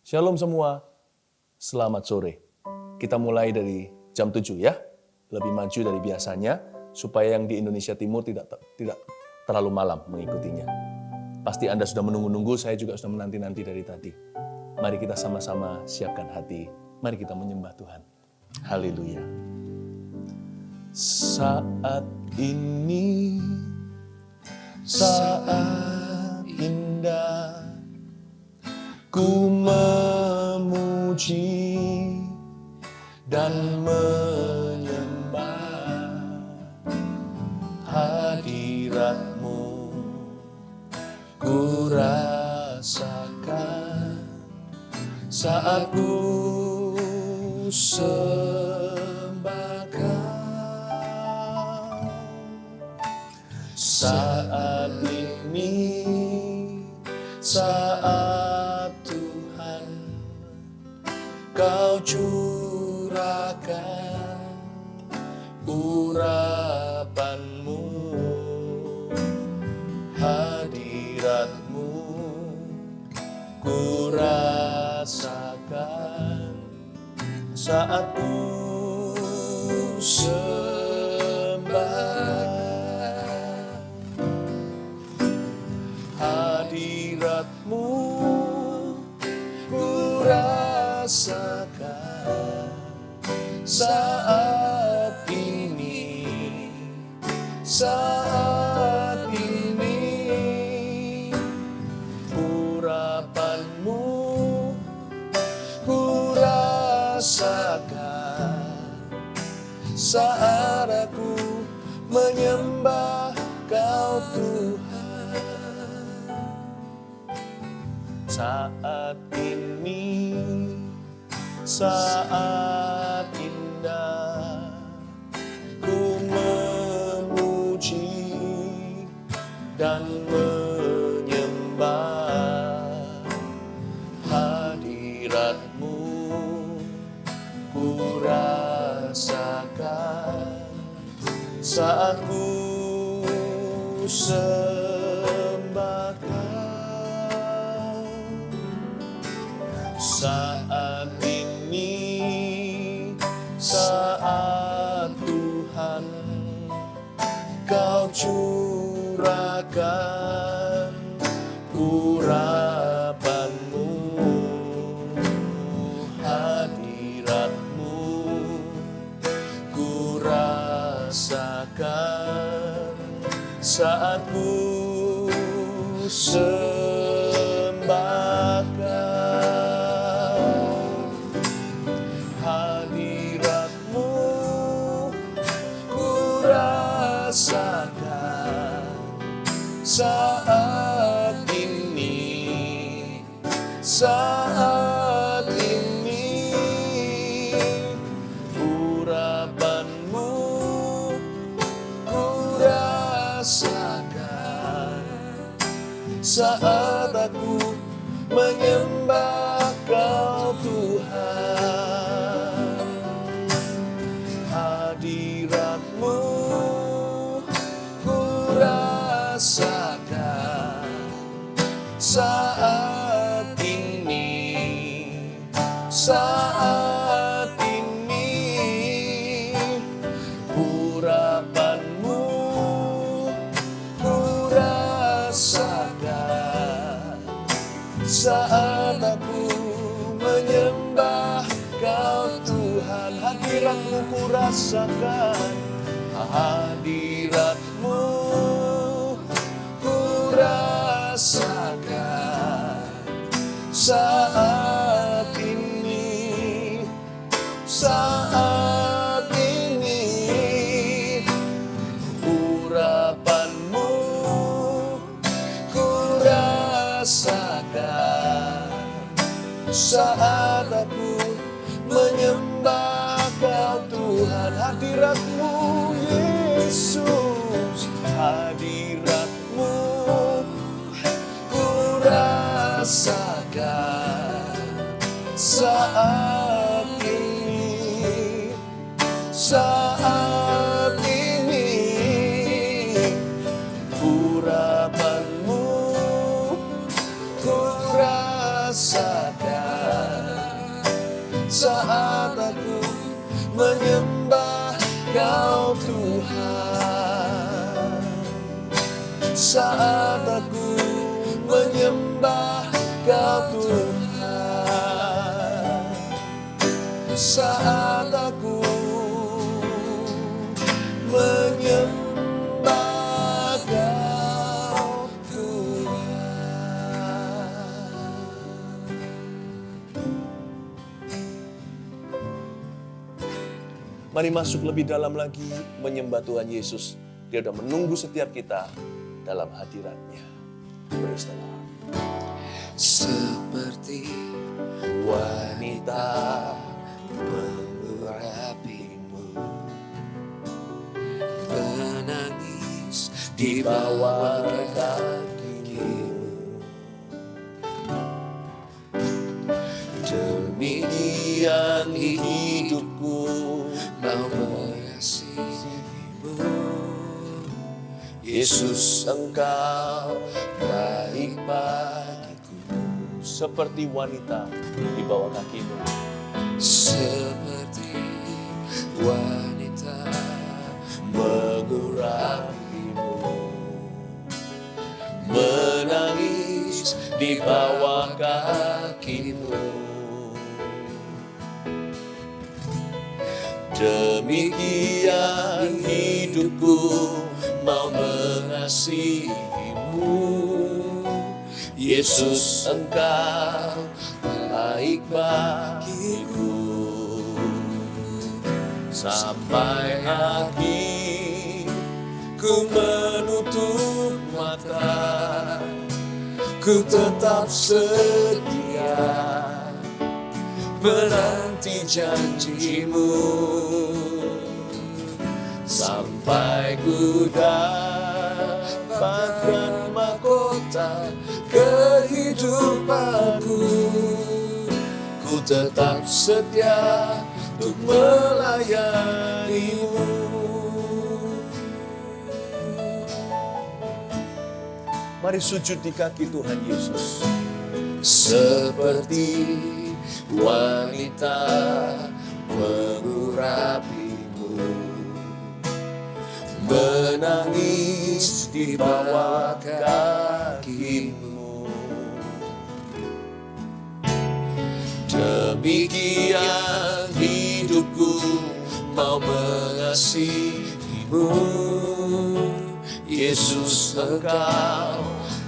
Shalom semua, selamat sore. Kita mulai dari jam 7 ya, lebih maju dari biasanya, supaya yang di Indonesia Timur tidak terlalu malam mengikutinya. Pasti Anda sudah menunggu-nunggu, saya juga sudah menanti-nanti dari tadi. Mari kita sama-sama siapkan hati, mari kita menyembah Tuhan. Haleluya. Saat ini, saat indah, ku memuji dan menyembah hadirat-Mu. Ku rasakan saat ku sembah Kau. Saat ini, saat Tuhan Kau curahkan urapan-Mu, hadirat-Mu ku rasakan saat ku sembah. Hadirat-Mu ku rasakan saat ini, saat ini. Urapan-Mu ku rasakan saat aku menyembah Kau Tuhan. Saat ini, saat indah, ku memuji dan menyembah hadirat-Mu, ku rasakan saat ku sembah Kau. Saat ini, saat Tuhan Kau curahkan urapan-Mu, hadirat-Mu ku rasakan saat ku sembah Kau. Hadirat-Mu ku rasakan saat ini, saat ini. Urapan-Mu ku rasakan saat aku menyembah Kau Tuhan. Hadirat-Mu ku rasakan saat ini, saat ini. Urapan-Mu ku rasakan saat aku menyembah Kau Tuhan. Hadirat-Mu ku rasakan, hadirat-Mu ku rasakan saat ini, saat ini. Urapan-Mu ku rasakan saat aku menyembah Kau Tuhan. Hadirat-Mu Yesus, hadirat-Mu ku rasakan saat ini, saat ini. Urapan-Mu ku rasakan saat aku menyembah Kau Tuhan, saat aku menyembah Kau Tuhan, saat aku menyembah Kau Tuhan. Mari masuk lebih dalam lagi menyembah Tuhan Yesus. Dia sudah menunggu setiap kita dalam hadirat-Nya. Praise the Lord. Seperti wanita mengurapimu, menangis di bawah kakimu. Demikian hidupku mau mengasihimu, Yesus, Engkau baik bagiku. Seperti wanita di bawah kakimu. Seperti wanita mengurapimu, menangis di bawah kakimu. Demikian hidupku mau mengasihimu, Yesus, Engkau baik bagiku. Sampai akhir ku menutup mata, ku tetap setia menanti janjimu, sampai ku dapatkan mahkota kehidupanku. Ku tetap setia untuk melayanimu. Mari sujud di kaki Tuhan Yesus. Seperti wanita mengurapimu, menangis di bawah kakimu. Demikian hidupku mau mengasihimu, Yesus, Engkau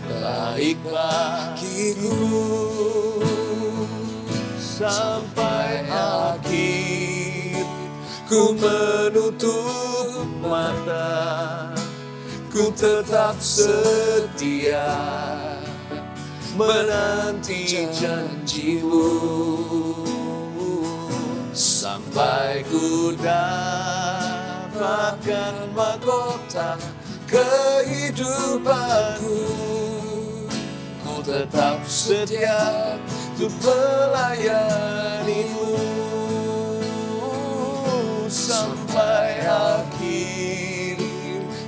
baik bagiku. Sampai akhir ku menutup mata, ku tetap setia menanti janjimu, sampai ku dapatkan mahkota kehidupanku. Ku tetap setia untuk melayanimu, sampai akhir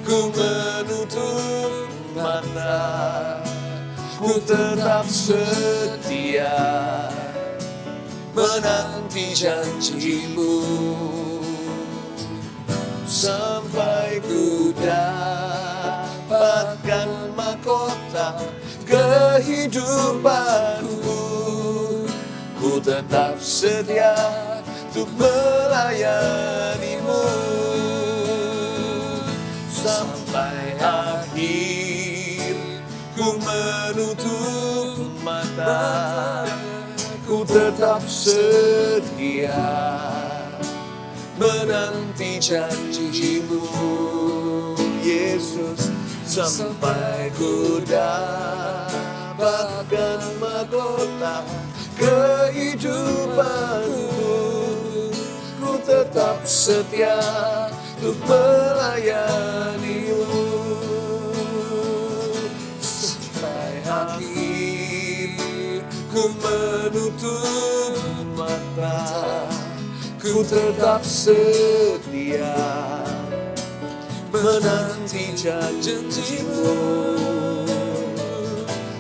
ku menutup mata, ku tetap setia menanti janjimu, sampai ku dapatkan mahkota kehidupanku. Ku tetap setia untuk melayanimu, sampai akhir ku menutup mata, ku tetap setia menanti janjimu, Yesus, sampai ku dapatkan mahkota kehidupanku. Ku tetap setia untuk melayanimu, sampai akhir ku menutup mata, ku tetap setia menanti janjimu,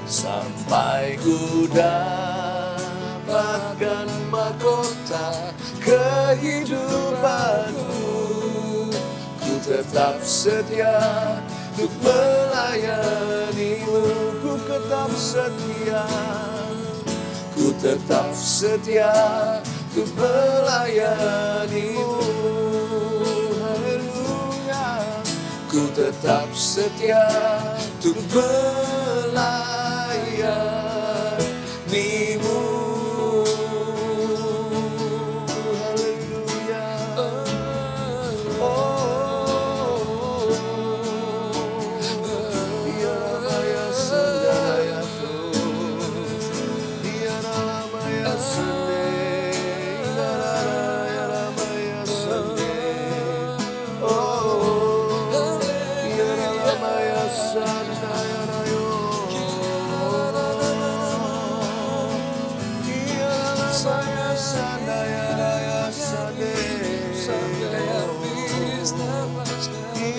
sampai ku dapatkan mahkota kehidupanku. Ku tetap setia untuk melayanimu. Ku tetap setia, ku tetap setia untuk melayanimu. Haleluya. Ku tetap setia untuk melayanimu. Haleluya. Ya Ramaya Sandaya Ya Ramaya Sande Ya Ramaya Sande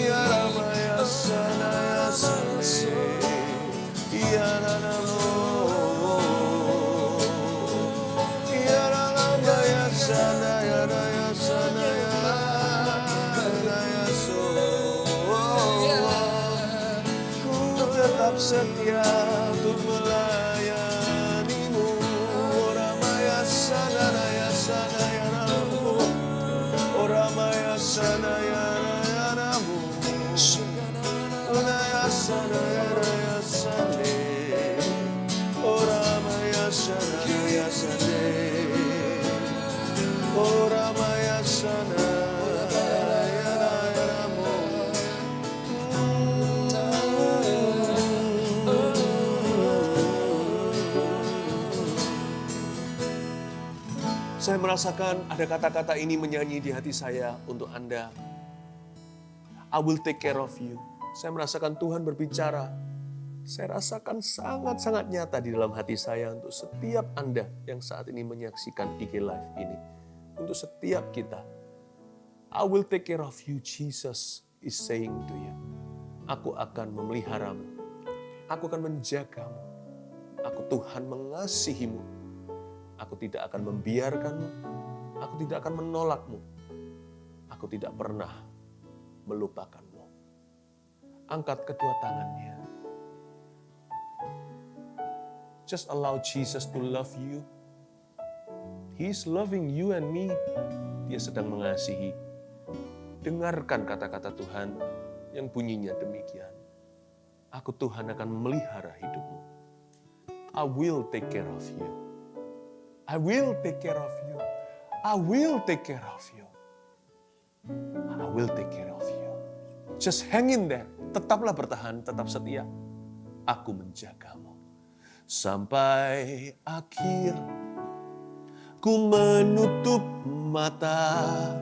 Ya Ramaya Sandaya tetap setia untuk melayanimu. Oramaya sanaya sanaya namu. Oramaya sanaya namu. Onaya sanaya raya sane. Oramaya sanaya sane. Oramaya sanaya namu. Saya merasakan ada kata-kata ini menyanyi di hati saya untuk Anda. I will take care of you. Saya merasakan Tuhan berbicara. Saya rasakan sangat-sangat nyata di dalam hati saya untuk setiap Anda yang saat ini menyaksikan IG Live ini. Untuk setiap kita. I will take care of you, Jesus is saying to you. Aku akan memeliharamu. Aku akan menjagamu. Aku Tuhan mengasihimu. Aku tidak akan membiarkanmu. Aku tidak akan menolakmu. Aku tidak pernah melupakanmu. Angkat kedua tangannya. Just allow Jesus to love you. He's loving you and me. Dia sedang mengasihi. Dengarkan kata-kata Tuhan yang bunyinya demikian. Aku Tuhan akan memelihara hidupmu. I will take care of you. I will take care of you. I will take care of you. I will take care of you. Just hang in there. Tetaplah bertahan, tetap setia. Aku menjagamu. Sampai akhir ku menutup mata.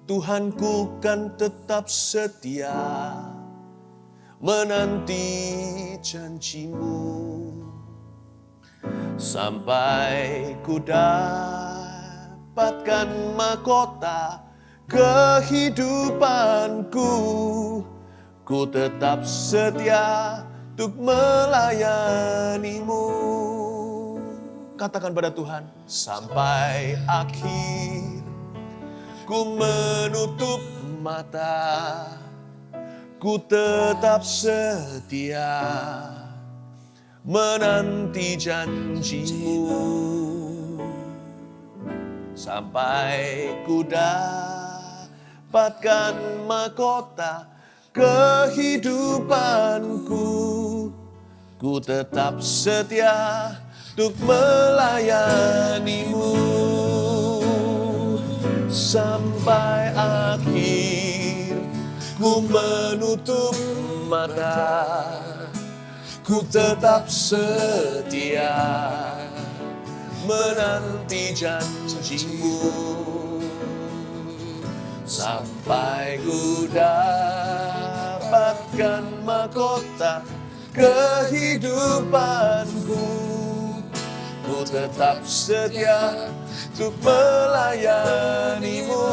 Tuhanku kan tetap setia menanti janjimu. Sampai ku dapatkan mahkota kehidupanku. Ku tetap setia untuk melayanimu. Katakan pada Tuhan, sampai akhir ku menutup mata. Ku tetap setia menanti janjimu. Sampai ku dapatkan mahkota kehidupanku. Ku tetap setia untuk melayanimu. Sampai akhir ku menutup mata. Ku tetap setia menanti janjimu. Sampai ku dapatkan mahkota kehidupanku. Ku tetap setia untuk melayanimu.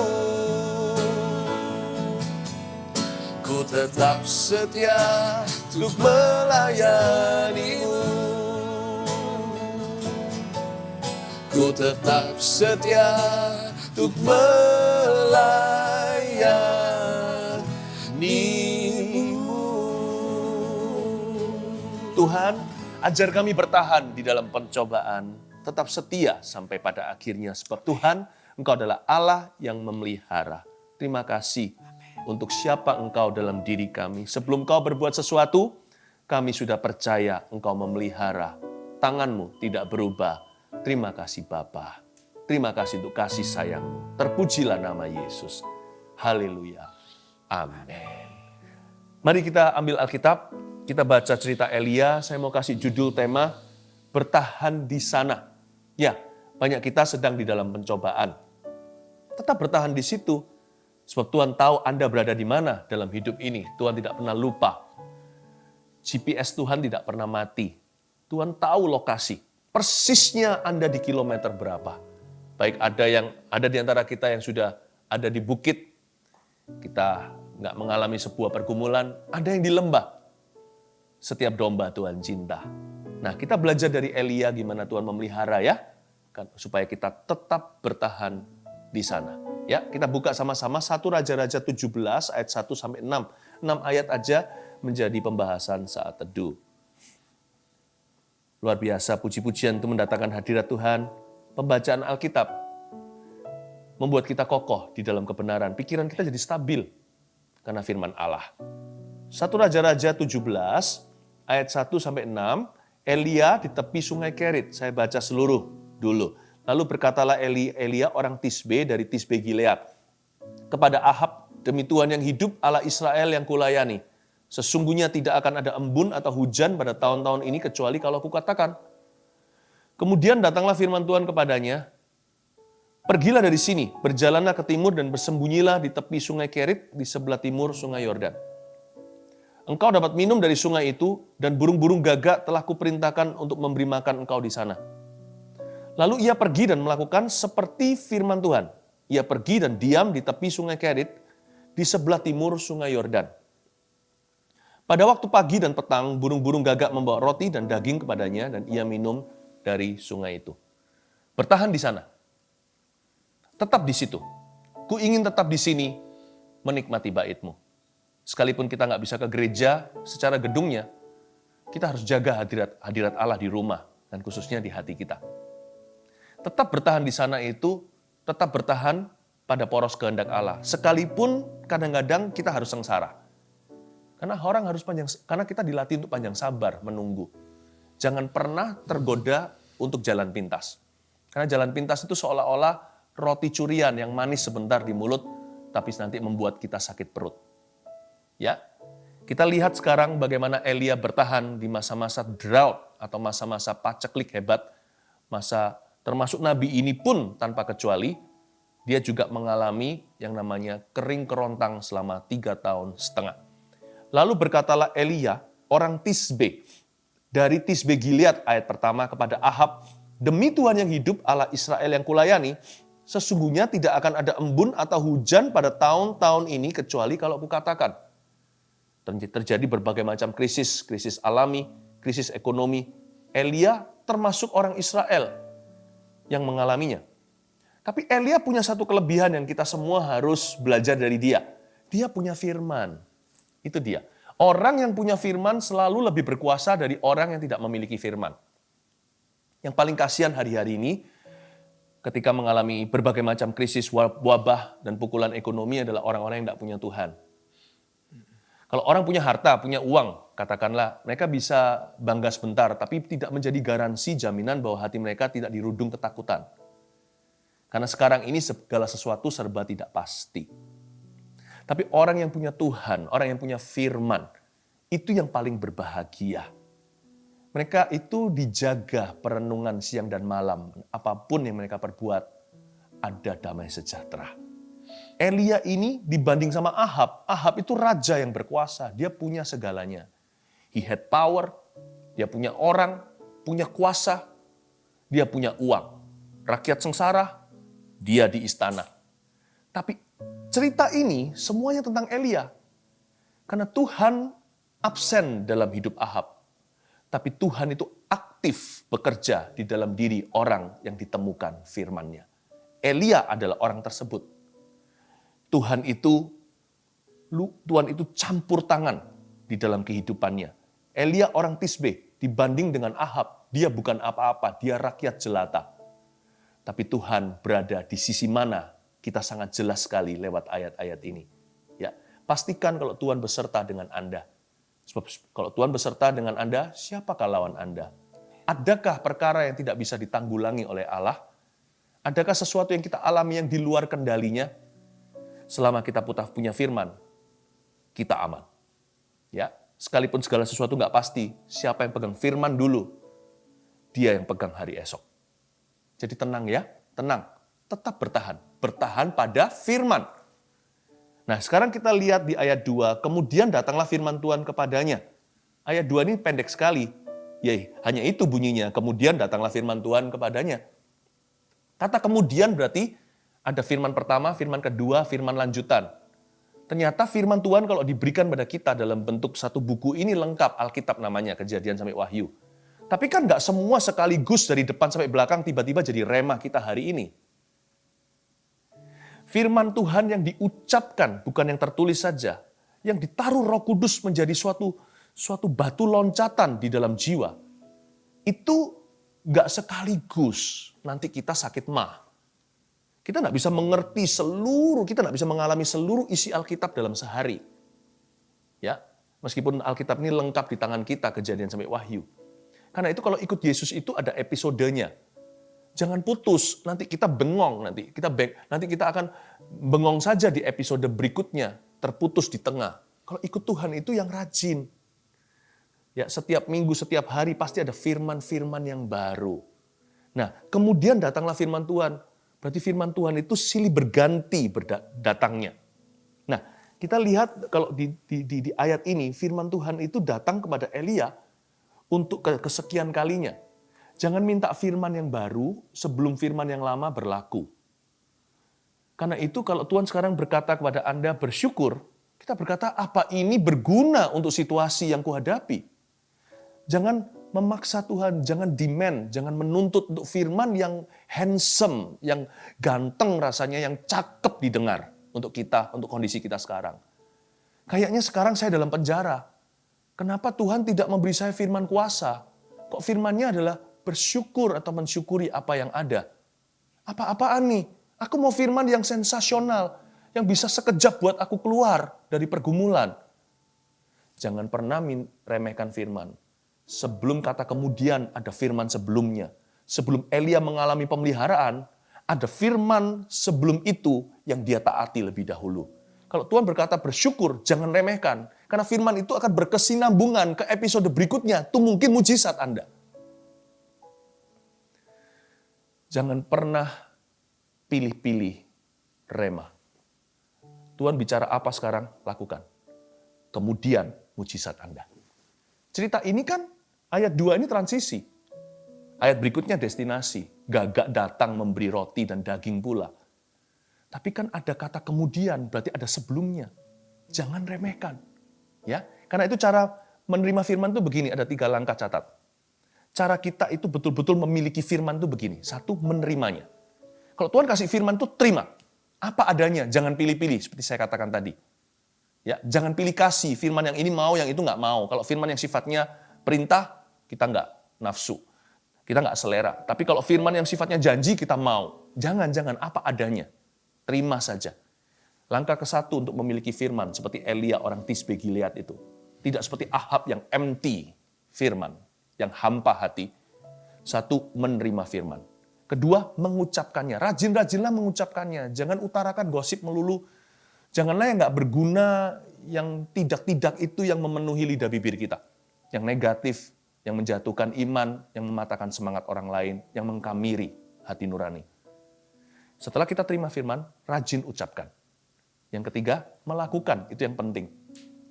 Ku tetap setia untuk melayanimu. ku tetap setia untuk melayanimu. Tuhan, ajar kami bertahan di dalam pencobaan, tetap setia sampai pada akhirnya. Sebab Tuhan, Engkau adalah Allah yang memelihara. Terima kasih untuk siapa Engkau dalam diri kami. Sebelum Engkau berbuat sesuatu, kami sudah percaya Engkau memelihara. Tangan-Mu tidak berubah. Terima kasih Bapa. Terima kasih untuk kasih sayang-Mu. Terpujilah nama Yesus. Haleluya. Amin. Mari kita ambil Alkitab. Kita baca cerita Elia. Saya mau kasih judul tema, bertahan di sana. Ya, banyak kita sedang di dalam pencobaan. Tetap bertahan di situ. Sebab Tuhan tahu Anda berada di mana dalam hidup ini. Tuhan tidak pernah lupa. GPS Tuhan tidak pernah mati. Tuhan tahu lokasi. Persisnya Anda di kilometer berapa. Baik ada di antara kita yang sudah ada di bukit. Kita nggak mengalami sebuah pergumulan. Ada yang di lembah. Setiap domba Tuhan cinta. Nah, kita belajar dari Elia gimana Tuhan memelihara ya. Supaya kita tetap bertahan di sana. Ya, kita buka sama-sama 1 Raja-Raja 17 ayat 1 sampai 6. 6 ayat aja menjadi pembahasan saat teduh. Luar biasa, puji-pujian itu mendatangkan hadirat Tuhan. Pembacaan Alkitab membuat kita kokoh di dalam kebenaran. Pikiran kita jadi stabil karena firman Allah. 1 Raja-Raja 17 ayat 1 sampai 6. Elia di tepi sungai Kerit. Saya baca seluruh dulu. Lalu berkatalah Elia orang Tisbe dari Tisbe Gilead kepada Ahab, demi Tuhan yang hidup, Allah Israel yang kulayani, sesungguhnya tidak akan ada embun atau hujan pada tahun-tahun ini kecuali kalau kukatakan. Kemudian datanglah firman Tuhan kepadanya, pergilah dari sini, berjalanlah ke timur dan bersembunyilah di tepi sungai Kerit di sebelah timur sungai Yordan. Engkau dapat minum dari sungai itu dan burung-burung gagak telah kuperintahkan untuk memberi makan engkau di sana. Lalu ia pergi dan melakukan seperti firman Tuhan. Ia pergi dan diam di tepi sungai Kerit di sebelah timur sungai Yordan. Pada waktu pagi dan petang, burung-burung gagak membawa roti dan daging kepadanya dan ia minum dari sungai itu. Bertahan di sana. Tetap di situ. Ku ingin tetap di sini menikmati bait-Mu. Sekalipun kita nggak bisa ke gereja secara gedungnya, kita harus jaga hadirat Allah di rumah dan khususnya di hati kita. Tetap bertahan di sana itu, tetap bertahan pada poros kehendak Allah. Sekalipun kadang-kadang kita harus sengsara. Karena kita dilatih untuk panjang sabar, menunggu. Jangan pernah tergoda untuk jalan pintas. Karena jalan pintas itu seolah-olah roti curian yang manis sebentar di mulut, tapi nanti membuat kita sakit perut. Ya, kita lihat sekarang bagaimana Elia bertahan di masa-masa drought atau masa-masa paceklik hebat, termasuk Nabi ini pun tanpa kecuali, dia juga mengalami yang namanya kering kerontang selama 3 tahun setengah. Lalu berkatalah Elia, orang Tisbe, dari Tisbe Gilead ayat pertama kepada Ahab, demi Tuhan yang hidup, Allah Israel yang kulayani, sesungguhnya tidak akan ada embun atau hujan pada tahun-tahun ini kecuali kalau kukatakan. Terjadi berbagai macam krisis alami, krisis ekonomi. Elia termasuk orang Israel yang mengalaminya. Tapi Elia punya satu kelebihan yang kita semua harus belajar dari dia. Dia punya firman. Itu dia. Orang yang punya firman selalu lebih berkuasa dari orang yang tidak memiliki firman. Yang paling kasihan hari-hari ini, ketika mengalami berbagai macam krisis, wabah, dan pukulan ekonomi adalah orang-orang yang tidak punya Tuhan. Kalau orang punya harta, punya uang, katakanlah mereka bisa bangga sebentar, tapi tidak menjadi garansi jaminan bahwa hati mereka tidak dirudung ketakutan. Karena sekarang ini segala sesuatu serba tidak pasti. Tapi orang yang punya Tuhan, orang yang punya firman, itu yang paling berbahagia. Mereka itu dijaga perenungan siang dan malam. Apapun yang mereka perbuat, ada damai sejahtera. Elia ini dibanding sama Ahab itu raja yang berkuasa. Dia punya segalanya. He had power, dia punya orang, punya kuasa, dia punya uang. Rakyat sengsara, dia di istana. Tapi cerita ini semuanya tentang Elia. Karena Tuhan absen dalam hidup Ahab. Tapi Tuhan itu aktif aktif bekerja di dalam diri orang yang ditemukan firman-Nya. Elia adalah orang tersebut. Tuhan itu campur tangan di dalam kehidupannya. Elia orang Tisbe, dibanding dengan Ahab, dia bukan apa-apa, dia rakyat jelata. Tapi Tuhan berada di sisi mana, kita sangat jelas sekali lewat ayat-ayat ini. Ya, pastikan kalau Tuhan beserta dengan Anda. Sebab kalau Tuhan beserta dengan Anda, siapakah lawan Anda? Adakah perkara yang tidak bisa ditanggulangi oleh Allah? Adakah sesuatu yang kita alami yang di luar kendalinya? Selama kita punya firman, kita aman. Ya, sekalipun segala sesuatu nggak pasti, siapa yang pegang firman dulu, dia yang pegang hari esok. Jadi tenang ya, tenang. Tetap bertahan. Bertahan pada firman. Nah, sekarang kita lihat di ayat 2, kemudian datanglah firman Tuhan kepadanya. Ayat 2 ini pendek sekali. Hanya itu bunyinya, kemudian datanglah firman Tuhan kepadanya. Kata kemudian berarti ada firman pertama, firman kedua, firman lanjutan. Ternyata firman Tuhan kalau diberikan pada kita dalam bentuk satu buku ini lengkap, Alkitab namanya, Kejadian sampai Wahyu. Tapi kan nggak semua sekaligus dari depan sampai belakang tiba-tiba jadi rema kita hari ini. Firman Tuhan yang diucapkan, bukan yang tertulis saja, yang ditaruh Roh Kudus menjadi suatu batu loncatan di dalam jiwa, itu nggak sekaligus nanti kita sakit mah. Kita nggak bisa mengerti kita nggak bisa mengalami seluruh isi Alkitab dalam sehari. Ya, meskipun Alkitab ini lengkap di tangan kita, Kejadian sampai Wahyu. Karena itu kalau ikut Yesus itu ada episodenya. Jangan putus, nanti kita bengong, nanti kita akan bengong saja di episode berikutnya, terputus di tengah. Kalau ikut Tuhan itu yang rajin. Ya, setiap minggu, setiap hari pasti ada firman-firman yang baru. Nah, kemudian datanglah firman Tuhan. Berarti firman Tuhan itu silih berganti datangnya. Nah, kita lihat kalau di ayat ini, firman Tuhan itu datang kepada Elia untuk kesekian kalinya. Jangan minta firman yang baru sebelum firman yang lama berlaku. Karena itu kalau Tuhan sekarang berkata kepada Anda bersyukur, kita berkata apa ini berguna untuk situasi yang kuhadapi. Jangan memaksa Tuhan, jangan demand, jangan menuntut untuk firman yang handsome, yang ganteng rasanya, yang cakep didengar untuk kita, untuk kondisi kita sekarang. Kayaknya sekarang saya dalam penjara. Kenapa Tuhan tidak memberi saya firman kuasa? Kok firmannya adalah bersyukur atau mensyukuri apa yang ada. Apa-apaan nih? Aku mau firman yang sensasional, yang bisa sekejap buat aku keluar dari pergumulan. Jangan pernah remehkan firman. Sebelum kata kemudian ada firman sebelumnya. Sebelum Elia mengalami pemeliharaan, ada firman sebelum itu yang dia taati lebih dahulu. Kalau Tuhan berkata bersyukur, jangan remehkan. Karena firman itu akan berkesinambungan ke episode berikutnya. Itu mungkin mujizat Anda. Jangan pernah pilih-pilih rema. Tuhan bicara apa sekarang, lakukan. Kemudian mujizat Anda. Cerita ini kan ayat 2 ini transisi. Ayat berikutnya destinasi. Gagak datang memberi roti dan daging pula. Tapi kan ada kata kemudian, berarti ada sebelumnya. Jangan remehkan. Ya, karena itu cara menerima firman itu begini, ada 3 langkah catat. Cara kita itu betul-betul memiliki firman itu begini. 1, menerimanya. Kalau Tuhan kasih firman itu terima. Apa adanya, jangan pilih-pilih seperti saya katakan tadi. Ya, jangan pilih kasih, firman yang ini mau, yang itu nggak mau. Kalau firman yang sifatnya perintah, kita nggak nafsu. Kita nggak selera. Tapi kalau firman yang sifatnya janji, kita mau. Jangan, apa adanya. Terima saja. Langkah ke-1 untuk memiliki firman, seperti Elia orang Tisbe Gilead itu. Tidak seperti Ahab yang empty firman, yang hampa hati. 1, menerima firman. 2, mengucapkannya. Rajin-rajinlah mengucapkannya. Jangan utarakan gosip melulu. Janganlah yang nggak berguna, yang tidak-tidak itu yang memenuhi lidah bibir kita. Yang negatif, yang menjatuhkan iman, yang mematahkan semangat orang lain, yang mengkamiri hati nurani. Setelah kita terima firman, rajin ucapkan. Yang 3, melakukan. Itu yang penting.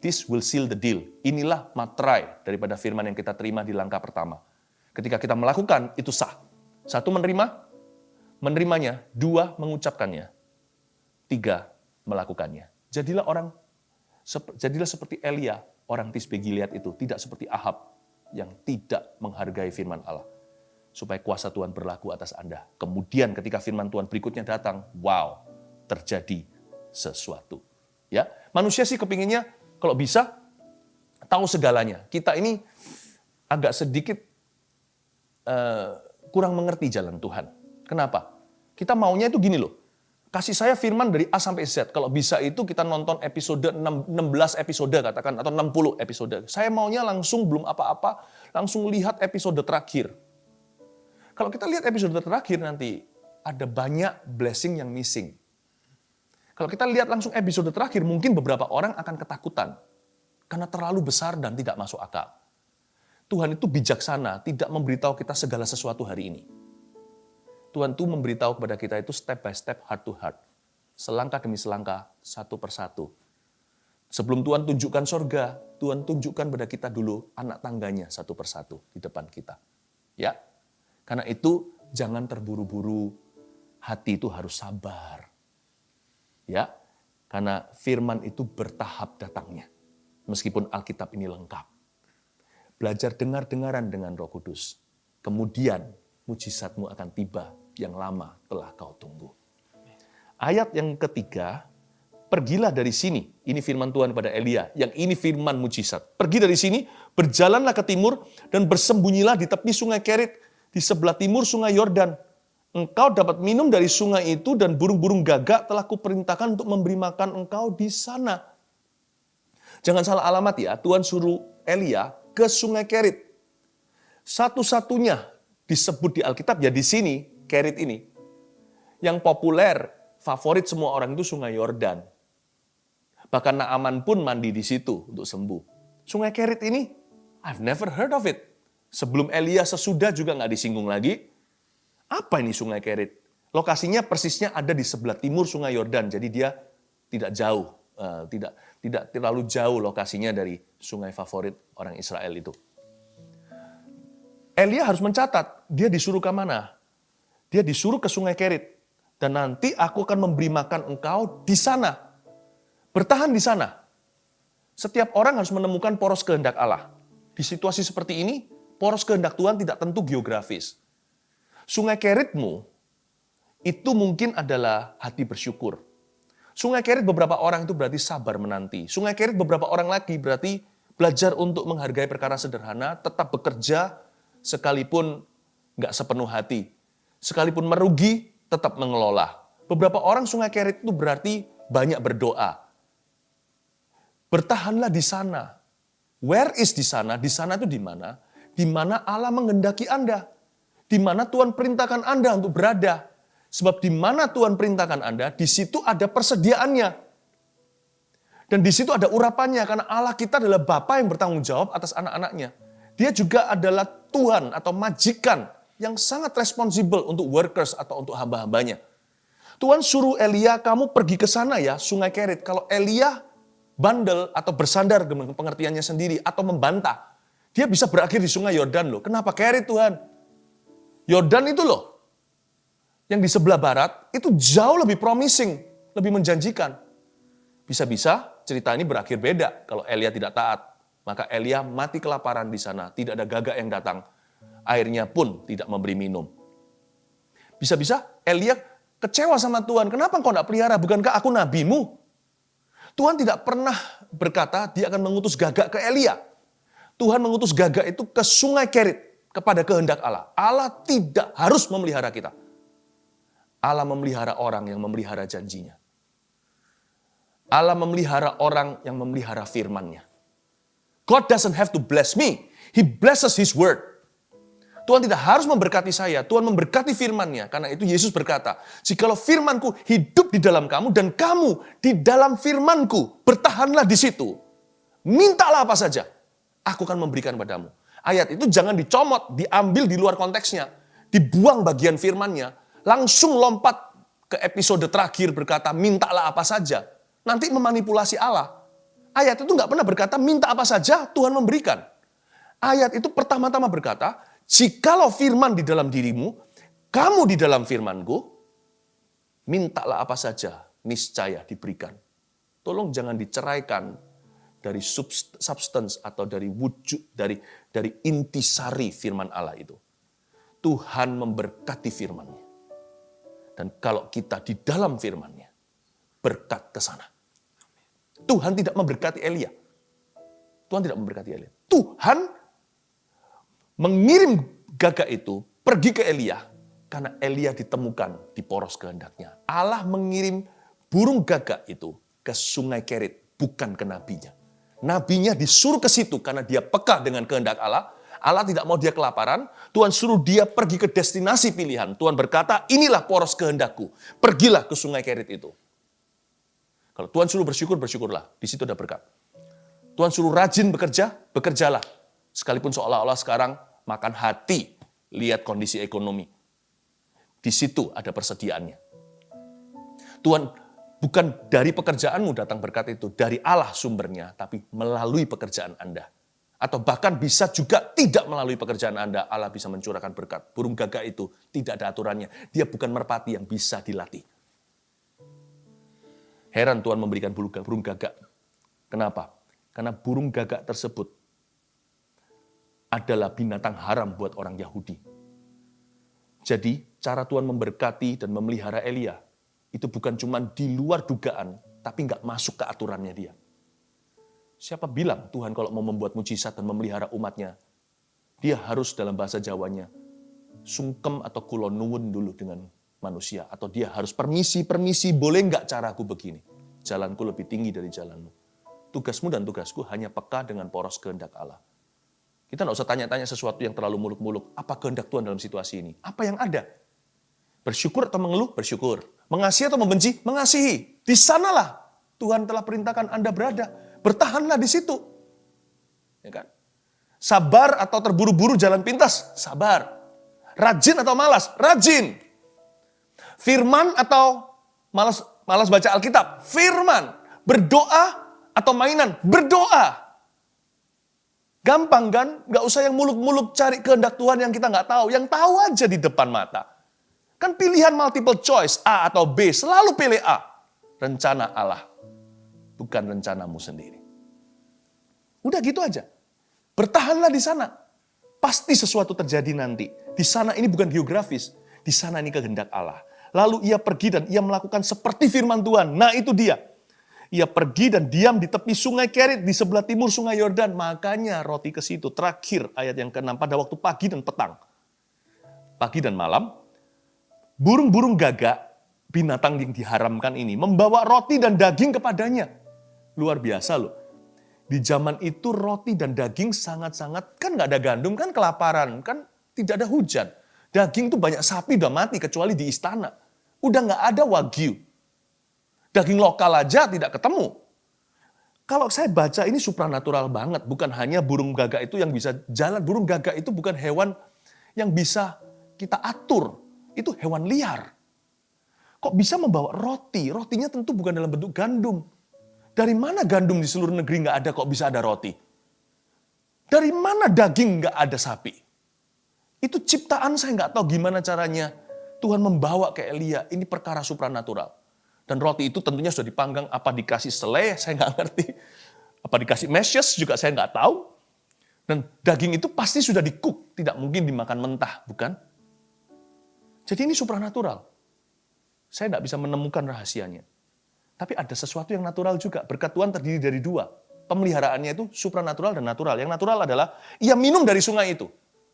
This will seal the deal. Inilah materai daripada firman yang kita terima di langkah pertama. Ketika kita melakukan, itu sah. 1, menerimanya. 2, mengucapkannya. 3, melakukannya. Jadilah seperti Elia, orang Tisbe Gilead itu. Tidak seperti Ahab, yang tidak menghargai firman Allah. Supaya kuasa Tuhan berlaku atas Anda. Kemudian ketika firman Tuhan berikutnya datang, wow, terjadi sesuatu. Ya, manusia sih kepinginnya kalau bisa tahu segalanya. Kita ini agak sedikit kurang mengerti jalan Tuhan. Kenapa? Kita maunya itu gini loh. Kasih saya firman dari A sampai Z. Kalau bisa itu kita nonton episode 16 episode katakan atau 60 episode. Saya maunya langsung belum apa-apa, langsung lihat episode terakhir. Kalau kita lihat episode terakhir nanti ada banyak blessing yang missing. Kalau kita lihat langsung episode terakhir, mungkin beberapa orang akan ketakutan. Karena terlalu besar dan tidak masuk akal. Tuhan itu bijaksana, tidak memberitahu kita segala sesuatu hari ini. Tuhan itu memberitahu kepada kita itu step by step, heart to heart. Selangkah demi selangkah, satu persatu. Sebelum Tuhan tunjukkan sorga, Tuhan tunjukkan pada kita dulu anak tangganya satu persatu di depan kita. Ya, karena itu jangan terburu-buru, hati itu harus sabar. Ya, karena firman itu bertahap datangnya. Meskipun Alkitab ini lengkap. Belajar dengar-dengaran dengan Roh Kudus. Kemudian mujizatmu akan tiba yang lama telah kau tunggu. Ayat yang ketiga, pergilah dari sini. Ini firman Tuhan pada Elia. Yang ini firman mujizat. Pergi dari sini, berjalanlah ke timur dan bersembunyilah di tepi sungai Kerit di sebelah timur sungai Yordan. Engkau dapat minum dari sungai itu dan burung-burung gagak telah kuperintahkan untuk memberi makan engkau di sana. Jangan salah alamat ya, Tuhan suruh Elia ke sungai Kerit. Satu-satunya disebut di Alkitab ya di sini, Kerit ini. Yang populer, favorit semua orang itu sungai Yordan. Bahkan Naaman pun mandi di situ untuk sembuh. Sungai Kerit ini, I've never heard of it. Sebelum Elia sesudah juga nggak disinggung lagi. Apa ini sungai Kerit? Lokasinya persisnya ada di sebelah timur sungai Yordan, jadi dia tidak jauh. Tidak terlalu jauh lokasinya dari sungai favorit orang Israel itu. Elia harus mencatat, dia disuruh ke mana? Dia disuruh ke sungai Kerit. Dan nanti aku akan memberi makan engkau di sana. Bertahan di sana. Setiap orang harus menemukan poros kehendak Allah. Di situasi seperti ini, poros kehendak Tuhan tidak tentu geografis. Sungai Keritmu itu mungkin adalah hati bersyukur. Sungai Kerit beberapa orang itu berarti sabar menanti. Sungai Kerit beberapa orang lagi berarti belajar untuk menghargai perkara sederhana, tetap bekerja sekalipun nggak sepenuh hati. Sekalipun merugi, tetap mengelola. Beberapa orang Sungai Kerit itu berarti banyak berdoa. Bertahanlah di sana. Where is di sana? Di sana itu di mana? Di mana Allah menghendaki Anda. Di mana Tuhan perintahkan Anda untuk berada. Sebab di mana Tuhan perintahkan Anda, di situ ada persediaannya. Dan di situ ada urapannya, karena Allah kita adalah Bapa yang bertanggung jawab atas anak-anaknya. Dia juga adalah Tuhan atau majikan yang sangat responsibel untuk workers atau untuk hamba-hambanya. Tuhan suruh Elia, kamu pergi ke sana ya, Sungai Kerit. Kalau Elia bandel atau bersandar dengan pengertiannya sendiri atau membantah, dia bisa berakhir di Sungai Yordan loh. Kenapa Kerit Tuhan? Yordan itu loh. Yang di sebelah barat itu jauh lebih promising, lebih menjanjikan. Bisa-bisa cerita ini berakhir beda kalau Elia tidak taat. Maka Elia mati kelaparan di sana, tidak ada gagak yang datang. Airnya pun tidak memberi minum. Bisa-bisa Elia kecewa sama Tuhan. Kenapa engkau tidak pelihara? Bukankah aku nabimu? Tuhan tidak pernah berkata dia akan mengutus gagak ke Elia. Tuhan mengutus gagak itu ke Sungai Kerit kepada kehendak Allah. Allah tidak harus memelihara kita. Allah memelihara orang yang memelihara janjinya. Allah memelihara orang yang memelihara firman-Nya. God doesn't have to bless me. He blesses His word. Tuhan tidak harus memberkati saya. Tuhan memberkati firman-Nya. Karena itu Yesus berkata, jikalau firman-Ku hidup di dalam kamu dan kamu di dalam firman-Ku, bertahanlah di situ. Mintalah apa saja. Aku akan memberikan padamu. Ayat itu jangan dicomot, diambil di luar konteksnya. Dibuang bagian firman-Nya. Langsung lompat ke episode terakhir berkata, mintalah apa saja. Nanti memanipulasi Allah. Ayat itu nggak pernah berkata, minta apa saja, Tuhan memberikan. Ayat itu pertama-tama berkata, jikalau firman di dalam dirimu, kamu di dalam firman-Ku, mintalah apa saja, niscaya diberikan. Tolong jangan diceraikan. dari substance atau dari wujud, dari intisari firman Allah itu. Tuhan memberkati firman-Nya. Dan kalau kita di dalam firman-Nya, berkat ke sana. Tuhan tidak memberkati Elia. Tuhan tidak memberkati Elia. Tuhan mengirim gagak itu pergi ke Elia karena Elia ditemukan di poros kehendak-Nya. Allah mengirim burung gagak itu ke sungai Kerit, bukan ke nabinya. Nabinya disuruh ke situ karena dia peka dengan kehendak Allah. Allah tidak mau dia kelaparan. Tuhan suruh dia pergi ke destinasi pilihan. Tuhan berkata, inilah poros kehendakku. Pergilah ke sungai Kerit itu. Kalau Tuhan suruh bersyukur, bersyukurlah. Di situ ada berkat. Tuhan suruh rajin bekerja, bekerjalah. Sekalipun seolah-olah sekarang makan hati, lihat kondisi ekonomi. Di situ ada persediaannya. Tuhan, bukan dari pekerjaanmu datang berkat itu, dari Allah sumbernya, tapi melalui pekerjaan Anda. Atau bahkan bisa juga tidak melalui pekerjaan Anda, Allah bisa mencurahkan berkat. Burung gagak itu tidak ada aturannya. Dia bukan merpati yang bisa dilatih. Heran Tuhan memberikan burung gagak. Kenapa? Karena burung gagak tersebut adalah binatang haram buat orang Yahudi. Jadi, cara Tuhan memberkati dan memelihara Elia, itu bukan cuma di luar dugaan, tapi nggak masuk ke aturannya dia. Siapa bilang Tuhan kalau mau membuat mujizat dan memelihara umatnya, dia harus dalam bahasa Jawanya, sungkem atau kulo nuwun dulu dengan manusia. Atau dia harus permisi, boleh nggak caraku begini? Jalanku lebih tinggi dari jalanmu. Tugasmu dan tugasku hanya peka dengan poros kehendak Allah. Kita nggak usah tanya-tanya sesuatu yang terlalu muluk-muluk. Apa kehendak Tuhan dalam situasi ini? Apa yang ada? Bersyukur atau mengeluh? Bersyukur. Mengasihi atau membenci? Mengasihi. Di sanalah Tuhan telah perintahkan Anda berada. Bertahanlah di situ. Ya kan? Sabar atau terburu-buru jalan pintas? Sabar. Rajin atau malas? Rajin. Firman atau malas baca Alkitab? Firman. Berdoa atau mainan? Berdoa. Gampang kan? Gak usah yang muluk-muluk cari kehendak Tuhan yang kita gak tahu. Yang tahu aja di depan mata. Kan pilihan multiple choice, A atau B, selalu pilih A. Rencana Allah. Bukan rencanamu sendiri. Udah gitu aja. Bertahanlah di sana. Pasti sesuatu terjadi nanti. Di sana ini bukan geografis. Di sana ini kehendak Allah. Lalu ia pergi dan ia melakukan seperti firman Tuhan. Nah itu dia. Ia pergi dan diam di tepi sungai Kerit di sebelah timur sungai Yordan. Makanya roti ke situ. Terakhir ayat yang ke-6 pada waktu pagi dan petang. Pagi dan malam. Burung-burung gagak, binatang yang diharamkan ini, membawa roti dan daging kepadanya. Luar biasa loh. Di zaman itu roti dan daging sangat-sangat, kan nggak ada gandum, kan kelaparan, kan tidak ada hujan. Daging tuh banyak sapi udah mati kecuali di istana. Udah nggak ada wagyu. Daging lokal aja tidak ketemu. Kalau saya baca ini supranatural banget, bukan hanya burung gagak itu yang bisa jalan. Burung gagak itu bukan hewan yang bisa kita atur. Itu hewan liar. Kok bisa membawa roti? Rotinya tentu bukan dalam bentuk gandum. Dari mana gandum di seluruh negeri nggak ada kok bisa ada roti? Dari mana daging nggak ada sapi? Itu ciptaan saya nggak tahu gimana caranya Tuhan membawa ke Elia. Ini perkara supranatural. Dan roti itu tentunya sudah dipanggang, apa dikasih selai, saya nggak ngerti. Apa dikasih meshes juga saya nggak tahu. Dan daging itu pasti sudah di-cook, tidak mungkin dimakan mentah, bukan? Jadi ini supranatural. Saya nggak bisa menemukan rahasianya. Tapi ada sesuatu yang natural juga. Berkat Tuhan terdiri dari dua. Pemeliharaannya itu supranatural dan natural. Yang natural adalah ia minum dari sungai itu.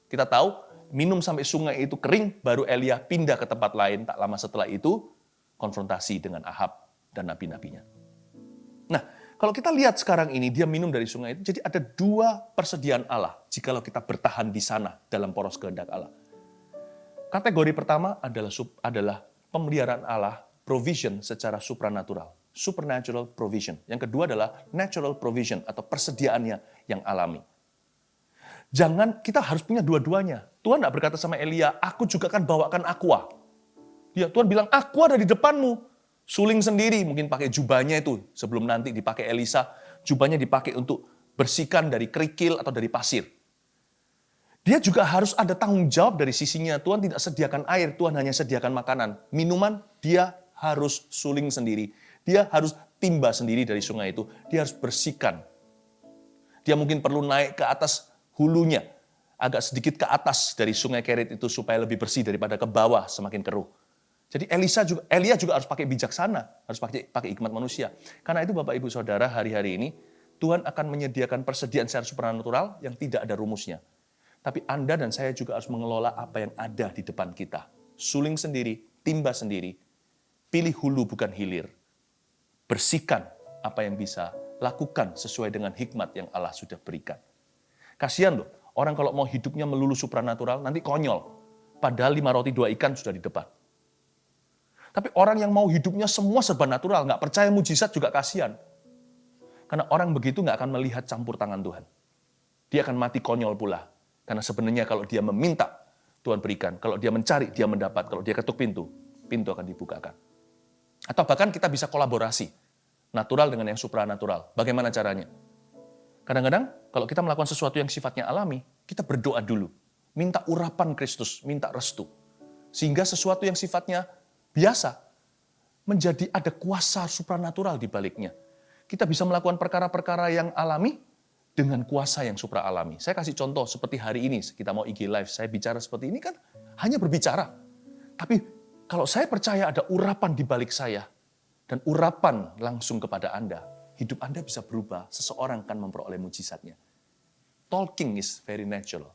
Kita tahu, minum sampai sungai itu kering, baru Elia pindah ke tempat lain. Tak lama setelah itu, konfrontasi dengan Ahab dan nabi-nabinya. Nah, kalau kita lihat sekarang ini, dia minum dari sungai itu, jadi ada dua persediaan Allah, jikalau kita bertahan di sana dalam poros kehendak Allah. Kategori pertama adalah pemeliharaan Allah, provision secara supranatural, supernatural provision. Yang kedua adalah natural provision atau persediaannya yang alami. Jangan, kita harus punya dua-duanya. Tuhan tidak berkata sama Elia, aku juga akan bawakan aqua. Ya, Tuhan bilang, aqua ada di depanmu. Suling sendiri, mungkin pakai jubahnya itu. Sebelum nanti dipakai Elisa, jubahnya dipakai untuk bersihkan dari kerikil atau dari pasir. Dia juga harus ada tanggung jawab dari sisinya. Tuhan tidak sediakan air, Tuhan hanya sediakan makanan. Minuman, dia harus suling sendiri. Dia harus timba sendiri dari sungai itu. Dia harus bersihkan Dia mungkin perlu naik ke atas hulunya, agak sedikit ke atas dari sungai Kerit itu supaya lebih bersih daripada ke bawah semakin keruh. Jadi Elia juga harus pakai bijaksana, harus pakai hikmat manusia. Karena itu Bapak Ibu Saudara, hari-hari ini Tuhan akan menyediakan persediaan secara supranatural yang tidak ada rumusnya. Tapi Anda dan saya juga harus mengelola apa yang ada di depan kita. Suling sendiri, timba sendiri, pilih hulu bukan hilir. Bersihkan apa yang bisa, lakukan sesuai dengan hikmat yang Allah sudah berikan. Kasihan loh, orang kalau mau hidupnya melulu supranatural, nanti konyol. Padahal 5 roti 2 ikan sudah di depan. Tapi orang yang mau hidupnya semua serba natural, nggak percaya mujizat juga kasihan. Karena orang begitu nggak akan melihat campur tangan Tuhan. Dia akan mati konyol pula. Karena sebenarnya kalau dia meminta, Tuhan berikan. Kalau dia mencari, dia mendapat. Kalau dia ketuk pintu, pintu akan dibukakan. Atau bahkan kita bisa kolaborasi. Natural dengan yang supranatural. Bagaimana caranya? Kadang-kadang kalau kita melakukan sesuatu yang sifatnya alami, kita berdoa dulu. Minta urapan Kristus, minta restu. Sehingga sesuatu yang sifatnya biasa, menjadi ada kuasa supranatural di baliknya. Kita bisa melakukan perkara-perkara yang alami dengan kuasa yang supra alami. Saya kasih contoh seperti hari ini, kita mau IG Live, saya bicara seperti ini kan hanya berbicara. Tapi kalau saya percaya ada urapan di balik saya, dan urapan langsung kepada Anda, hidup Anda bisa berubah, seseorang akan memperoleh mujizatnya. Talking is very natural.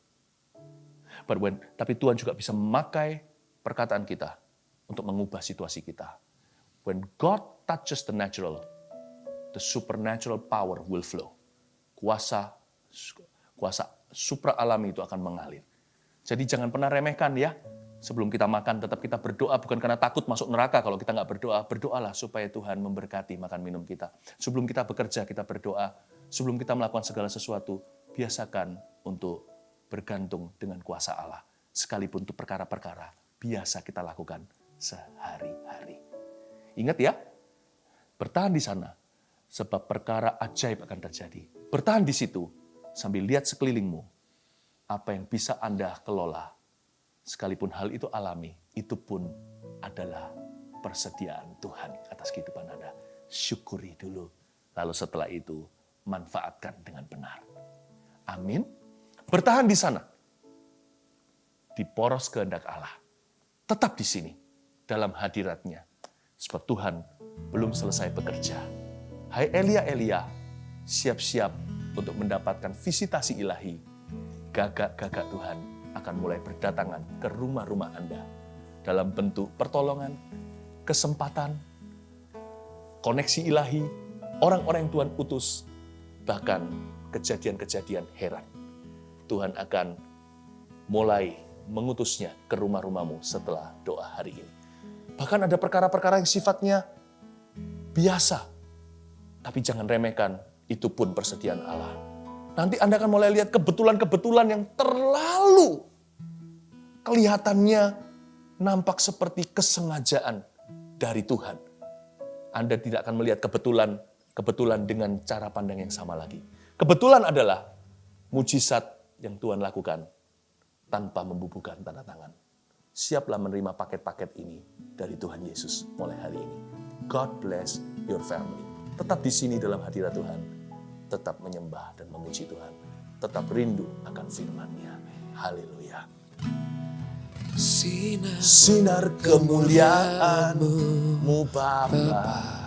Tapi Tuhan juga bisa memakai perkataan kita untuk mengubah situasi kita. When God touches the natural, the supernatural power will flow. Kuasa supra alami itu akan mengalir. Jadi jangan pernah remehkan ya. Sebelum kita makan, tetap kita berdoa bukan karena takut masuk neraka. Kalau kita nggak berdoa, berdoalah supaya Tuhan memberkati makan minum kita. Sebelum kita bekerja, kita berdoa. Sebelum kita melakukan segala sesuatu, biasakan untuk bergantung dengan kuasa Allah. Sekalipun untuk perkara-perkara biasa kita lakukan sehari-hari. Ingat ya, bertahan di sana, sebab perkara ajaib akan terjadi. Bertahan di situ, sambil lihat sekelilingmu, apa yang bisa Anda kelola. Sekalipun hal itu alami, itu pun adalah persediaan Tuhan atas kehidupan Anda. Syukuri dulu, lalu setelah itu manfaatkan dengan benar. Amin. Bertahan di sana, di poros kehendak Allah. Tetap di sini, dalam hadiratnya. Sebab Tuhan belum selesai bekerja. Hai Elia, siap-siap untuk mendapatkan visitasi ilahi. Gagak-gagak Tuhan akan mulai berdatangan ke rumah-rumah Anda. Dalam bentuk pertolongan, kesempatan, koneksi ilahi, orang-orang yang Tuhan utus, bahkan kejadian-kejadian heran. Tuhan akan mulai mengutusnya ke rumah-rumahmu setelah doa hari ini. Bahkan ada perkara-perkara yang sifatnya biasa. Tapi jangan remehkan, itu pun persediaan Allah. Nanti Anda akan mulai lihat kebetulan-kebetulan yang terlalu kelihatannya nampak seperti kesengajaan dari Tuhan. Anda tidak akan melihat kebetulan dengan cara pandang yang sama lagi. Kebetulan adalah mujizat yang Tuhan lakukan tanpa membubuhkan tanda tangan. Siaplah menerima paket-paket ini dari Tuhan Yesus mulai hari ini. God bless your family. Tetap di sini dalam hadirat Tuhan. Tetap menyembah dan memuji Tuhan. Tetap rindu akan firman-Nya. Haleluya. Sinar kemuliaan-Mu Bapa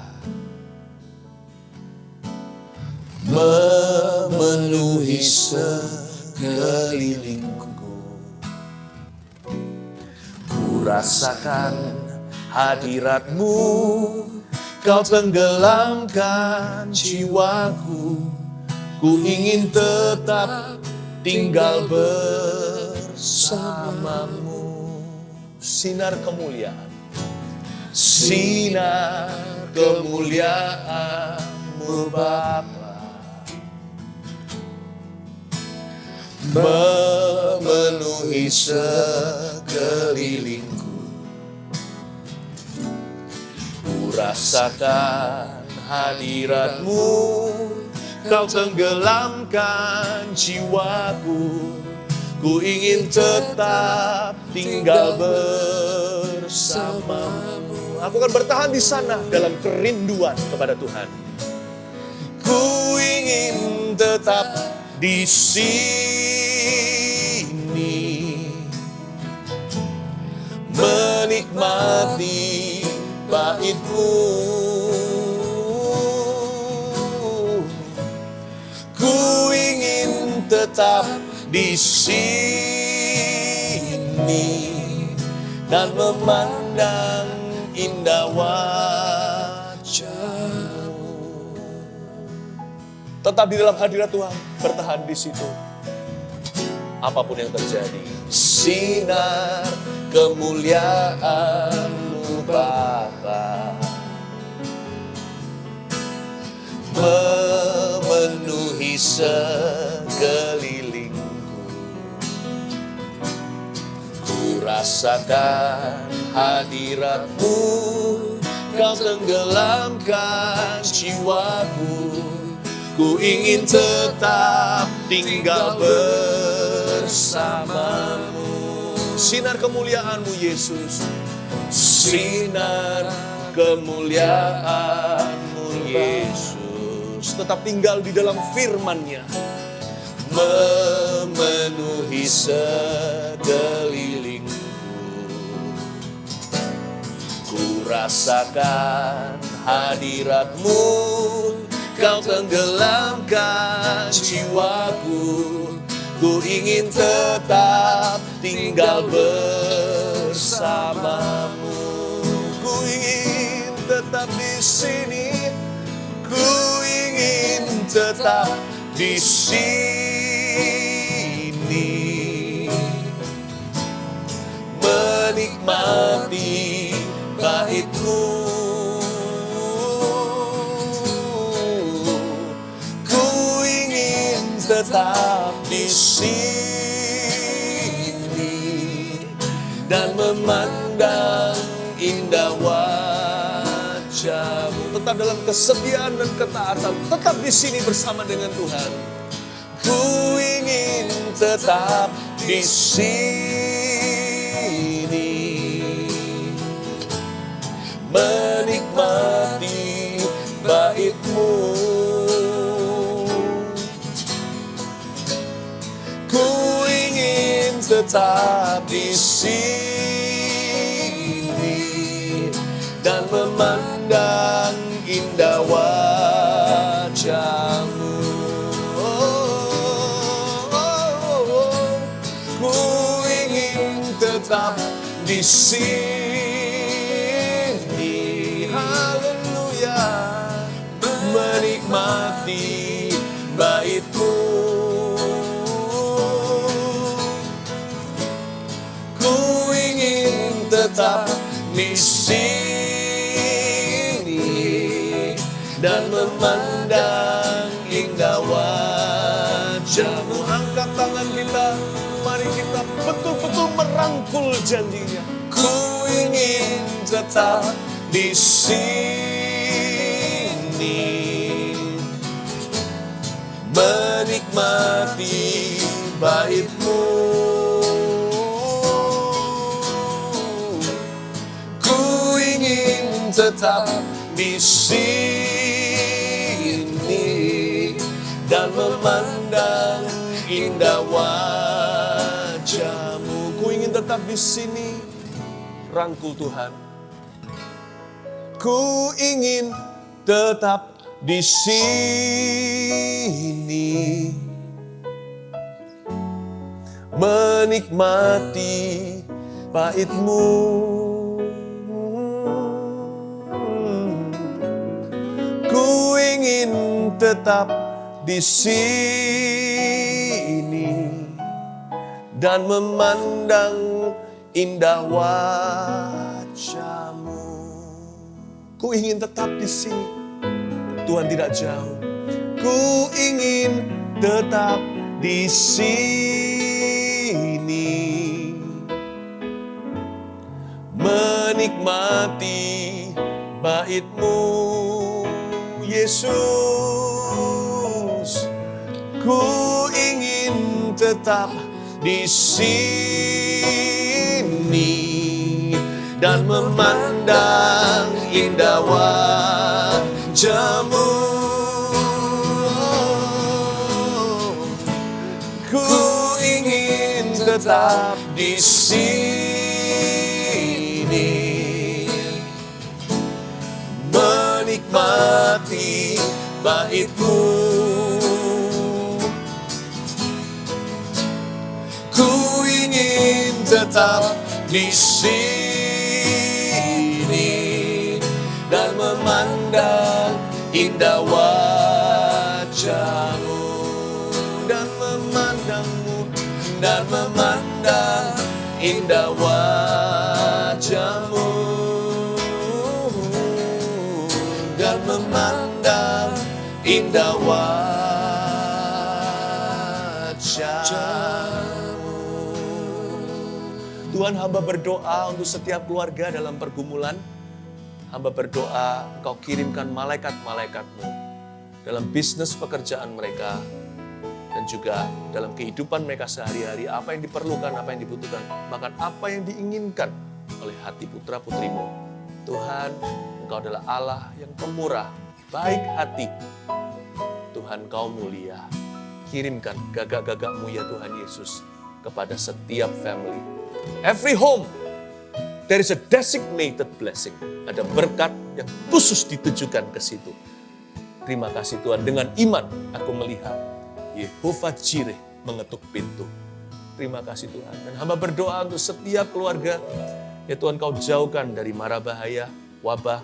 memenuhi sekelilingku. Rasakan hadirat-Mu, Kau tenggelamkan jiwaku. Ku ingin tetap tinggal bersama-Mu. Sinar kemuliaan, sinar kemuliaan-Mu Bapa memenuhi sekelilingku. Rasakan hadirat-Mu, Kau tenggelamkan jiwaku. Ku ingin tetap tinggal bersama-Mu. Aku akan bertahan di sana dalam kerinduan kepada Tuhan. Ku ingin tetap di sini, menikmati bait-Mu. Ku ingin tetap di sini dan memandang indah wajah-Mu. Tetap di dalam hadirat Tuhan, bertahan di situ. Apapun yang terjadi, sinar kemuliaan-Mu Bapa memenuhi sekelilingku. Ku rasakan hadirat-Mu, Kau tenggelamkan jiwaku. Ku ingin tetap tinggal bersama-Mu. Sinar kemuliaan-Mu Yesus, sinar kemuliaan-Mu Yesus. Tetap tinggal di dalam firman-Nya, memenuhi sekelilingku. Ku rasakan hadirat-Mu, Kau tenggelamkan jiwaku. Ku ingin tetap tinggal bersama-Mu. Ku ingin tetap di sini. Ku ingin tetap di sini, menikmati bait-Mu. Ku ingin tetap di sini dan memandang indah wajah-Mu. Tetap dalam kesetiaan dan ketaatan, tetap di sini bersama dengan Tuhan. Ku ingin tetap di sini, menikmati bait-Mu. Ku ingin tetap di sini dan memandang indah wajah-Mu. Ku ingin tetap di sini, haleluya, menikmati bait-Mu. Ku ingin tetap di sini dan memandang indah wajah-Mu. Angkat tangan kita, mari kita betul-betul merangkul janji-Nya. Ku ingin tetap di sini, menikmati bait-Mu. Ku ingin tetap di sini dan memandang indah wajah-Mu. Ku ingin tetap di sini, rangkul Tuhan. Ku ingin tetap di sini, menikmati bait-Mu. Ku ingin tetap di sini dan memandang indah wajah-Mu. Ku ingin tetap di sini, Tuhan tidak jauh. Ku ingin tetap di sini, menikmati bait-Mu, Yesus. Ku ingin tetap di sini dan memandang indah wajah-Mu. tetap di sini, menikmati bait-Mu. Ku ingin tetap di sini dan memandang indah wajah-Mu, dan memandang-Mu, dan memandang indah wajah-Mu, dan memandang indah wajah-Mu. Tuhan, hamba berdoa untuk setiap keluarga dalam pergumulan. Hamba berdoa Engkau kirimkan malaikat-malaikat-Mu dalam bisnis pekerjaan mereka, dan juga dalam kehidupan mereka sehari-hari, apa yang diperlukan, apa yang dibutuhkan, bahkan apa yang diinginkan oleh hati putra-putri-Mu. Tuhan, Engkau adalah Allah yang pemurah, baik hati. Tuhan, Engkau mulia. Kirimkan gagak-gagak-Mu ya Tuhan Yesus kepada setiap family. Every home, there is a designated blessing. Ada berkat yang khusus ditujukan ke situ. Terima kasih Tuhan, dengan iman aku melihat Yehovah Jireh mengetuk pintu. Terima kasih Tuhan. Dan hamba berdoa untuk setiap keluarga, ya Tuhan, Kau jauhkan dari mara bahaya, wabah,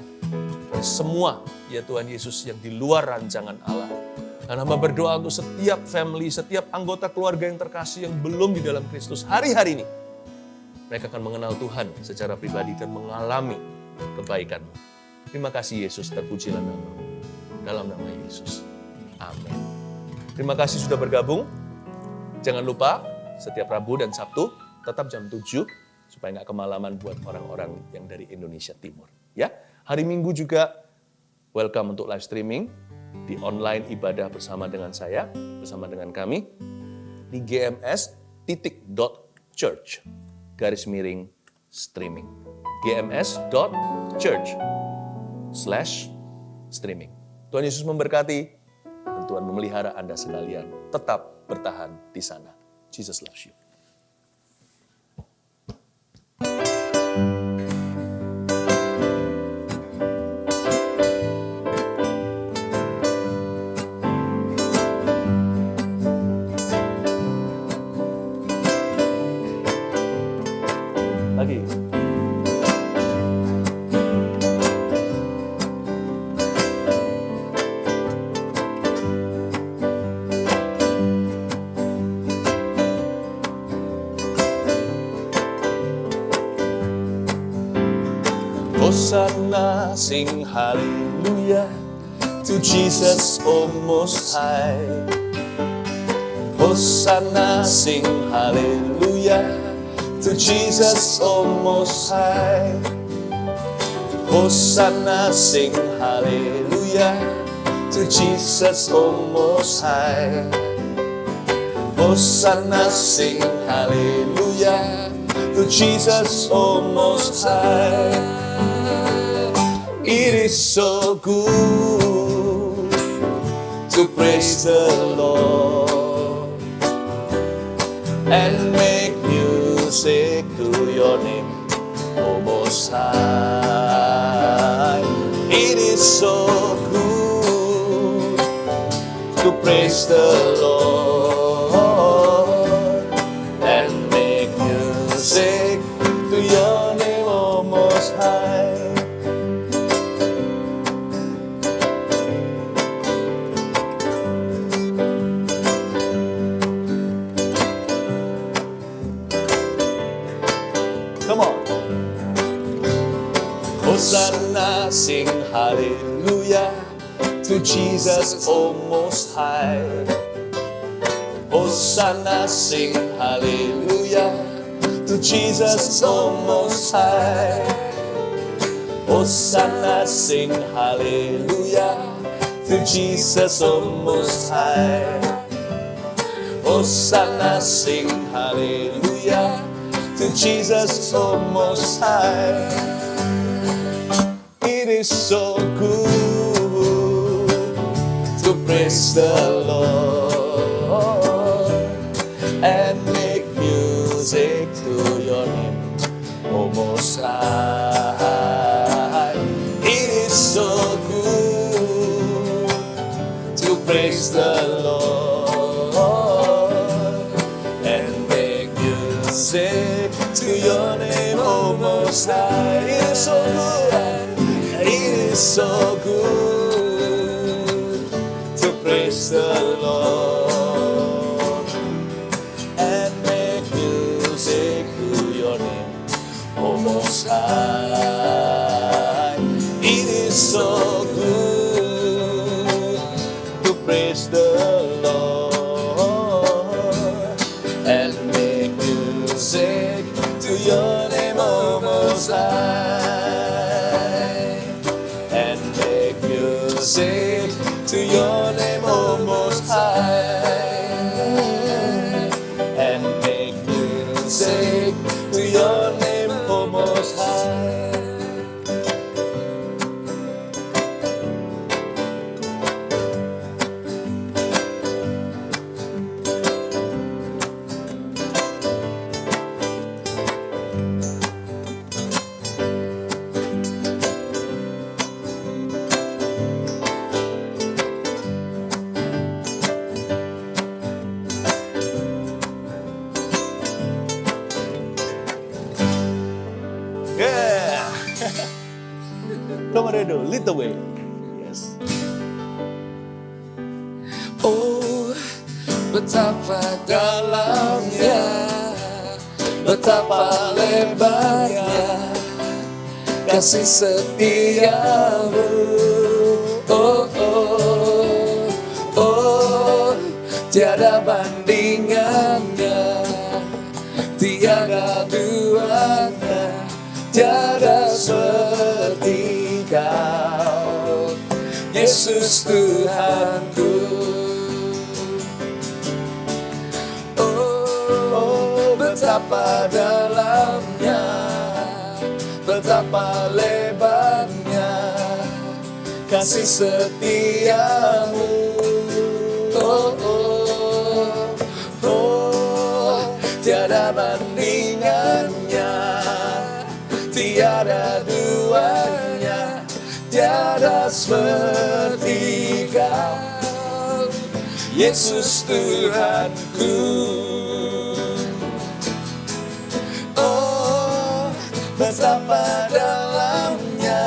dari semua, ya Tuhan Yesus, yang di luar rancangan Allah. Dan hamba berdoa untuk setiap family, setiap anggota keluarga yang terkasih yang belum di dalam Kristus hari-hari ini. Mereka akan mengenal Tuhan secara pribadi dan mengalami kebaikan-Mu. Terima kasih Yesus, terpujilah nama-Mu. Dalam nama Yesus. Amin. Terima kasih sudah bergabung. Jangan lupa setiap Rabu dan Sabtu tetap jam 7 supaya nggak kemalaman buat orang-orang yang dari Indonesia Timur. Ya, hari Minggu juga welcome untuk live streaming di online ibadah bersama dengan saya, bersama dengan kami di gms.church/streaming. gms.church/streaming. Tuhan Yesus memberkati dan Tuhan memelihara Anda sekalian. Tetap bertahan di sana. Jesus loves you. Lagi. Hosanna, sing hallelujah to Jesus, O Most High. Hosanna, sing hallelujah to Jesus, O Most High. Hosanna, sing hallelujah to Jesus, O Most High. Hosanna, sing hallelujah to Jesus, O Most High. It is so good to praise the Lord and make music to your name, O Most High. It is so good to praise the Lord and make music to your name, O Most High. Come on. Hosanna, sing hallelujah to Jesus, O Most High. Hosanna, sing hallelujah to Jesus, O Most High. Hosanna, sing hallelujah to Jesus, O Most High. Hosanna, sing hallelujah to Jesus, O Most High. It is so good to praise the Lord and make music praise the Lord and make music to your name, O Most High. It is so good, it is so good to praise the Lord and make music to your name, O Most High. It is so good to praise the Lord and make music to your name, O Most High. And make music to your name, O Most High. And make music to your name, O Most High. Yeah. Come on, Edo, lead the way. Yes. Oh, betapa dalamnya, betapa lebarnya kasih setiamu. Oh, oh, oh, tiada bandingannya, tiada duanya, tiada seperti Kau, Yesus Tuhanku. Oh, betapa dalamnya, betapa lebarnya kasih setiamu. Oh, oh, oh, tiada bandingannya, tiada duanya, tiada seperti Kau, Yesus Tuhanku. Oh, betapa dalamnya,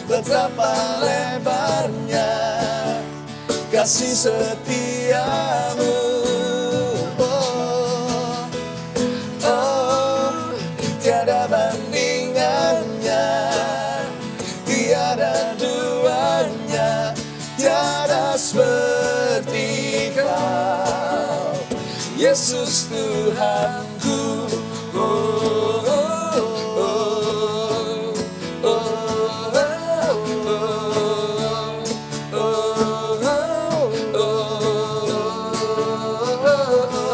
betapa lebarnya kasih setiamu. Oh, oh, tiada bandingannya, tiada duanya, tiada seperti Kau, Yesus Tuhanku. Oh, oh, oh, oh, oh, oh, oh, oh.